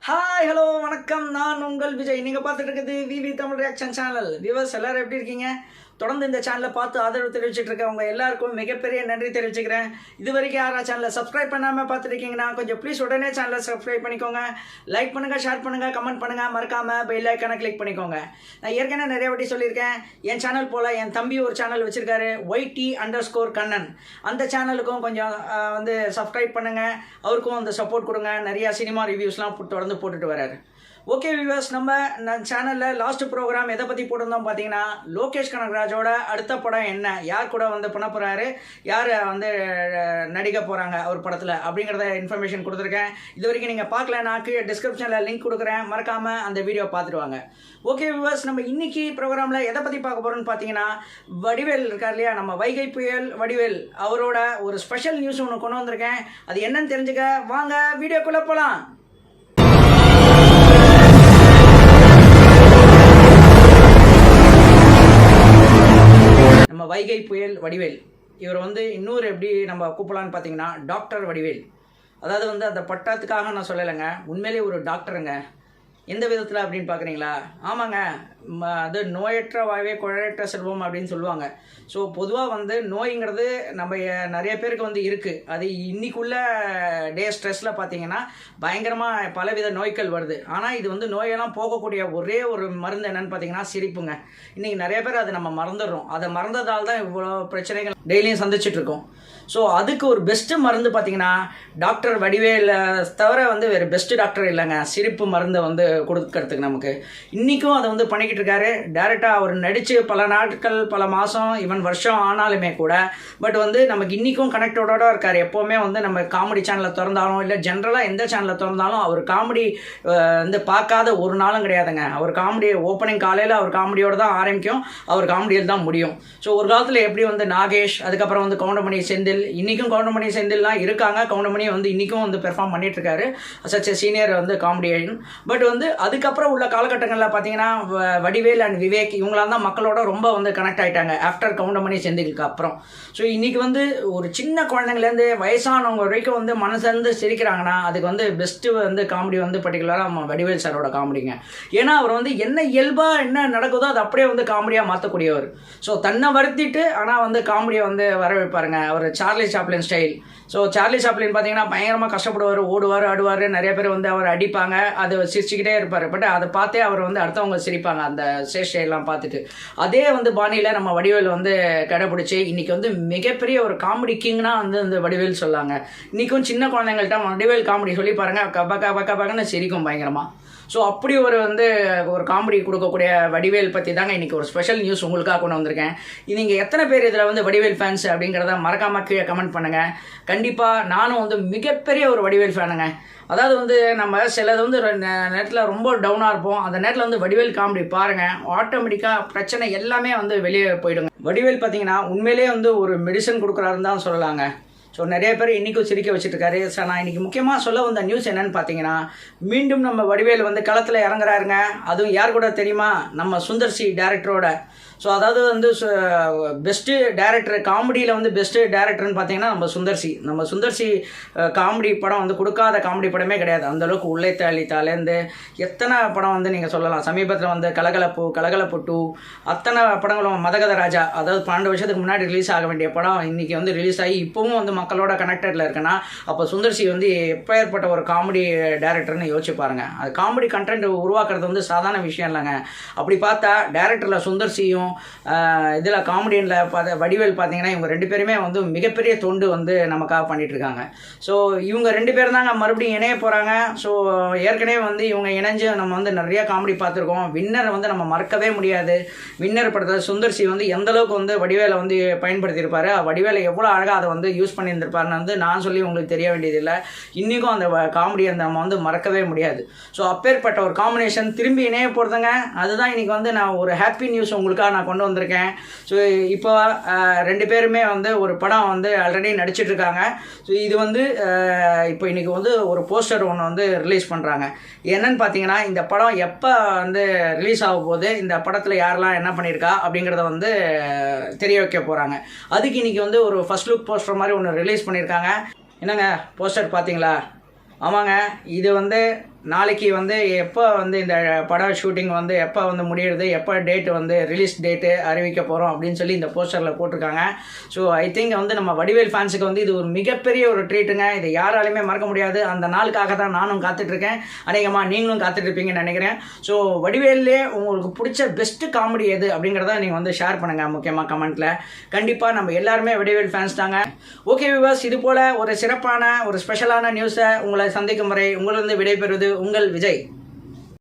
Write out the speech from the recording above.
Hi hello வணக்கம். நான் உங்கள் விஜய். நீங்கள் பார்த்துட்டு இருக்கிறது விவி தமிழ் ரியாக்ஷன் சேனல். வியூவர்ஸ் எல்லாரும் எப்படி இருக்கீங்க? தொடர்ந்து இந்த சேனலை பார்த்து ஆதரவு தெரிவிச்சுட்டு இருக்கவங்க எல்லாருக்கும் மிகப்பெரிய நன்றி தெரிவிச்சுக்கிறேன். இது வரைக்கும் யாரா சேனலை சப்ஸ்கிரைப் பண்ணாமல் பார்த்துருக்கீங்கன்னா கொஞ்சம் ப்ளீஸ் உடனே சேனலை சப்ஸ்கிரைப் பண்ணிக்கோங்க. லைக் பண்ணுங்கள், ஷேர் பண்ணுங்கள், கமெண்ட் பண்ணுங்கள், மறக்காமல் பெல் ஐக்கானை கிளிக் பண்ணிக்கோங்க. நான் ஏற்கனவே நிறைய வாட்டி சொல்லியிருக்கேன், என் சேனல் போல் என் தம்பி ஒரு சேனல் வச்சுருக்காரு, YT_கண்ணன். அந்த சேனலுக்கும் கொஞ்சம் சப்ஸ்கிரைப் பண்ணுங்கள். அவருக்கும் அந்த சப்போர்ட் கொடுங்க. நிறையா சினிமா ரிவ்யூஸ்லாம் தொடர்ந்து போட்டுட்டு வராரு. ஓகே வியூவர்ஸ், நம்ம சேனலில் லாஸ்ட் ப்ரோக்ராம் எதை பற்றி போட்டிருந்தோம் பார்த்தீங்கன்னா, லோகேஷ் கனகராஜோட அடுத்த படம் என்ன, யார் கூட பண்ண போகிறாரு, யார் நடிக்க போகிறாங்க அவர் படத்தில் அப்படிங்கிறத இன்ஃபர்மேஷன் கொடுத்துருக்கேன். இது வரைக்கும் நீங்கள் பார்க்கலன்னா கீழே டிஸ்கிரிப்ஷனில் லிங்க் கொடுக்குறேன், மறக்காமல் அந்த வீடியோ பார்த்துருவாங்க. ஓகே வியூவர்ஸ், நம்ம இன்னைக்கு ப்ரோக்ராமில் எதை பற்றி பார்க்க போகிறோம்னு பார்த்தீங்கன்னா, வடிவேல் இருக்கார் இல்லையா, நம்ம வைகை புயல் வடிவேல், அவரோட ஒரு ஸ்பெஷல் நியூஸ் ஒன்று கொண்டு வந்திருக்கேன். அது என்னன்னு தெரிஞ்சுக்க வாங்க வீடியோக்குள்ளே போகலாம். நம்ம வைகை புயல் வடிவேல் இவர் இன்னொரு எப்படி நம்ம கூப்பிடலான்னு பார்த்தீங்கன்னா, டாக்டர் வடிவேல். அதாவது அந்த பட்டத்துக்காக நான் சொல்லலைங்க, உண்மையிலே ஒரு டாக்டருங்க. எந்த விதத்தில் அப்படின்னு பார்க்குறீங்களா? ஆமாங்க, அது நோயற்ற வாழ்வே குழையற்ற செல்வம் அப்படின்னு சொல்லுவாங்க. ஸோ பொதுவாக நோய்ங்கிறது நம்ம நிறைய பேருக்கு இருக்குது. அது இன்னைக்குள்ள டே ஸ்ட்ரெஸ்ஸில் பார்த்தீங்கன்னா பயங்கரமாக பலவித நோய்கள் வருது. ஆனால் இது நோயெல்லாம் போகக்கூடிய ஒரே ஒரு மருந்து என்னன்னு பார்த்தீங்கன்னா சிரிப்புங்க. இன்றைக்கி நிறைய பேர் அதை நம்ம மறந்துடுறோம். அதை மறந்ததால் தான் இவ்வளோ பிரச்சனைகள் டெய்லியும் சந்திச்சிட்ருக்கோம். ஸோ அதுக்கு ஒரு பெஸ்ட்டு மருந்து பார்த்தீங்கன்னா டாக்டர் வடிவேல் தவிர வேறு பெஸ்ட்டு டாக்டர் இல்லைங்க. சிரிப்பு மருந்தை கொடுக்கறதுக்கு நமக்கு இன்றைக்கும் அதை பண்ணிக்கிட்டு இருக்காரு. டேரெக்டாக அவர் நடித்து பல நாட்கள், பல மாதம், ஈவன் வருஷம் ஆனாலுமே கூட பட் நமக்கு இன்றைக்கும் கனெக்டோட இருக்கார். எப்போவுமே நம்ம காமெடி சேனலில் திறந்தாலும் இல்லை ஜென்ரலாக எந்த சேனலில் திறந்தாலும் அவர் காமெடி பார்க்காத ஒரு நாளும் கிடையாதுங்க. அவர் காமெடி ஓப்பனிங் காலையில் அவர் காமெடியோடு தான் ஆரம்பிக்கும், அவர் காமெடியில் தான் முடியும். ஸோ ஒரு காலத்தில் எப்படி நாகேஷ், அதுக்கப்புறம் கவுண்டமணி செந்தில், இன்றைக்கும் கவுண்டமணி செந்தில்லாம் இருக்காங்க. கவுண்டமணி இன்றைக்கும் பெர்ஃபார்ம் பண்ணிட்டு இருக்காரு such a senior comedian. But அதுக்கப்புறம் உள்ள காலகட்டங்களில் பார்த்தீங்கன்னா வடிவேல் அண்ட் விவேக் இவங்களாம் தான் மக்களோட ரொம்ப கனெக்ட் ஆகிட்டாங்க ஆஃப்டர் கவுண்டமணி செந்திலுக்கு அப்புறம். ஸோ இன்றைக்கி ஒரு சின்ன குழந்தைங்கலேருந்து வயசானவங்க வரைக்கும் மனசேர்ந்து சிரிக்கிறாங்கன்னா அதுக்கு பெஸ்ட்டு காமெடி பர்டிகுலராக நம்ம வடிவேல் சாரோட காமெடிங்க. ஏன்னா அவர் என்ன இயல்பாக என்ன நடக்குதோ அது அப்படியே காமெடியாக மாற்றக்கூடியவர். ஸோ தன்னை வருத்திட்டு ஆனால் காமெடியை வர வைப்பாருங்க. அவர் Charlie Chaplin style. So Charlie Chaplin பார்த்தீங்கன்னா பயங்கரமாக கஷ்டப்படுவார், ஓடுவார், ஆடுவார், நிறைய பேர் அவர் அடிப்பாங்க, அது சிரிச்சுக்கிட்டே இருப்பார். பட் அதை பார்த்தே அவர் அடுத்தவங்க சிரிப்பாங்க அந்த ஸ்டைல்லாம் பார்த்துட்டு. அதே பாணியில் நம்ம வடிவேல் கடைப்பிடிச்சி இன்றைக்கி மிகப்பெரிய ஒரு காமெடி கிங்னா இந்த வடிவேல் சொல்லாங்க. இன்றைக்கும் சின்ன குழந்தைங்கள்ட்ட வடிவேல் காமெடி சொல்லி பாருங்கள், கபக்கன்னு சிரிக்கும் பயங்கரமாக. ஸோ அப்படி ஒரு காமெடி கொடுக்கக்கூடிய வடிவேல் பற்றி தாங்க இன்றைக்கி ஒரு ஸ்பெஷல் நியூஸ் உங்களுக்காக கொண்டு வந்திருக்கேன். நீங்கள் எத்தனை பேர் இதில் வடிவேல் ஃபேன்ஸ் அப்படிங்கிறத மறக்காமல் கீழே கமெண்ட் பண்ணுங்கள். கண்டிப்பாக நானும் மிகப்பெரிய ஒரு வடிவேல் ஃபேனுங்க. அதாவது நம்ம சிலது நேரத்தில் ரொம்ப டவுனாக இருப்போம், அந்த நேரத்தில் வடிவேல் காமெடி பாருங்கள், ஆட்டோமேட்டிக்காக பிரச்சனை எல்லாமே வெளியே போயிடுங்க. வடிவேல் பார்த்தீங்கன்னா உண்மையிலே ஒரு மெடிசன் கொடுக்குறாருன்னு தான் சொல்லலாங்க. ஸோ நிறைய பேர் இன்றைக்கும் சிரிக்க வச்சுட்ருக்காரு. சார் நான் இன்றைக்கி முக்கியமாக சொல்ல வந்த நியூஸ் என்னென்னு பார்த்தீங்கன்னா, மீண்டும் நம்ம வடிவேல் களத்தில் இறங்குறாருங்க. அதுவும் யார் கூட தெரியுமா? நம்ம சுந்தர்சி டேரக்டரோட. ஸோ அதாவது பெஸ்ட்டு டேரக்டர் காமெடியில் பெஸ்ட்டு டேரக்டர்னு பார்த்தீங்கன்னா நம்ம சுந்தர்சி காமெடி படம் கொடுக்காத காமெடி படமே கிடையாது. அந்தளவுக்கு உள்ளே தாலேருந்து எத்தனை படம் நீங்கள் சொல்லலாம். சமீபத்தில் கலகலப்பு 2, அத்தனை படங்களும், மதகத ராஜா, அதாவது 12 வருஷத்துக்கு முன்னாடி ரிலீஸ் ஆக வேண்டிய படம் இன்றைக்கி ரிலீஸ் ஆகி இப்போவும் மக்களோட கனெக்டடில் இருக்குன்னா அப்போ சுந்தர்சி எப்பேற்பட்ட ஒரு காமெடி டேரக்டர்னு யோசிச்சு பாருங்கள். அது காமெடி கண்டென்ட் உருவாக்குறது சாதாரண விஷயம் இல்லைங்க. அப்படி பார்த்தா டேரக்டரில் சுந்தர்சியும் இதில் காமெடியனில் வடிவேல் பார்த்தீங்கன்னா இவங்க 2 பேருமே மிகப்பெரிய தொண்டு நமக்காக பண்ணிட்டு இருக்காங்க. ஸோ இவங்க 2 பேரும் தாங்க மறுபடியும் இணைய போகிறாங்க. ஸோ ஏற்கனவே இவங்க இணைஞ்சு நம்ம நிறைய காமெடி பார்த்துருக்கோம். வின்னர் நம்ம மறக்கவே முடியாது. வின்னர் படத்தை சுந்தர்சி எந்த அளவுக்கு வடிவேலை பயன்படுத்தியிருப்பாரு, வடிவேலை எவ்வளோ அழகாக அதை யூஸ் பண்ணியிருந்திருப்பாருன்னு நான் சொல்லி உங்களுக்கு தெரிய வேண்டியதில்லை. இன்றைக்கும் அந்த காமெடியை நம்ம மறக்கவே முடியாது. ஸோ அப்பேற்பட்ட ஒரு காம்பினேஷன் திரும்பி இணைய போகிறதுங்க. அதுதான் இன்றைக்கி நான் ஒரு ஹாப்பி நியூஸ் உங்களுக்காக நான் கொண்டு வந்திருக்கேன். ஸோ இப்போ 2 பேருமே ஒரு படம் ஆல்ரெடி நடிச்சிட்ருக்காங்க. ஸோ இது இப்போ இன்றைக்கி ஒரு போஸ்டர் ஒன்று ரிலீஸ் பண்ணுறாங்க. என்னன்னு பார்த்தீங்கன்னா, இந்த படம் எப்போ ரிலீஸ் ஆக போகுது, இந்த படத்தில் யாரெல்லாம் என்ன பண்ணியிருக்கா அப்படிங்கிறத தெரிய வைக்க போகிறாங்க. அதுக்கு இன்றைக்கி ஒரு ஃபர்ஸ்ட் லுக் போஸ்டர் மாதிரி ஒன்று ரிலீஸ் பண்ணியிருக்காங்க. என்னங்க போஸ்டர் பார்த்தீங்களா? ஆமாங்க, இது நாளைக்கு வந்து எப்போ வந்து இந்த படம் ஷூட்டிங் வந்து எப்போ வந்து முடியுறது, எப்போ டேட்டு வந்து ரிலீஸ் டேட்டு அறிவிக்க போகிறோம் அப்படின்னு சொல்லி இந்த போஸ்டரில் போட்டிருக்காங்க. ஸோ ஐ திங்க் வந்து நம்ம வடிவேல் ஃபேன்ஸுக்கு வந்து இது ஒரு மிகப்பெரிய ஒரு ட்ரீட்டுங்க. இதை யாராலையுமே மறக்க முடியாது. அந்த நாளுக்காக தான் நானும் காத்துட்ருக்கேன். அநேகமாக நீங்களும் காத்துட்ருப்பீங்கன்னு நினைக்கிறேன். ஸோ வடிவேல்லே உங்களுக்கு பிடிச்ச பெஸ்ட்டு காமெடி எது அப்படிங்கிறத நீங்கள் வந்து ஷேர் பண்ணுங்கள் முக்கியமாக கமெண்ட்டில். கண்டிப்பாக நம்ம எல்லாருமே வடிவேல் ஃபேன்ஸ் தாங்க. ஓகே வியூவர்ஸ், இது போல் ஒரு சிறப்பான ஒரு ஸ்பெஷலான நியூஸை உங்களை சந்திக்கும் வரை உங்களிருந்து விடைபெறுவது உங்கள் விஜய்.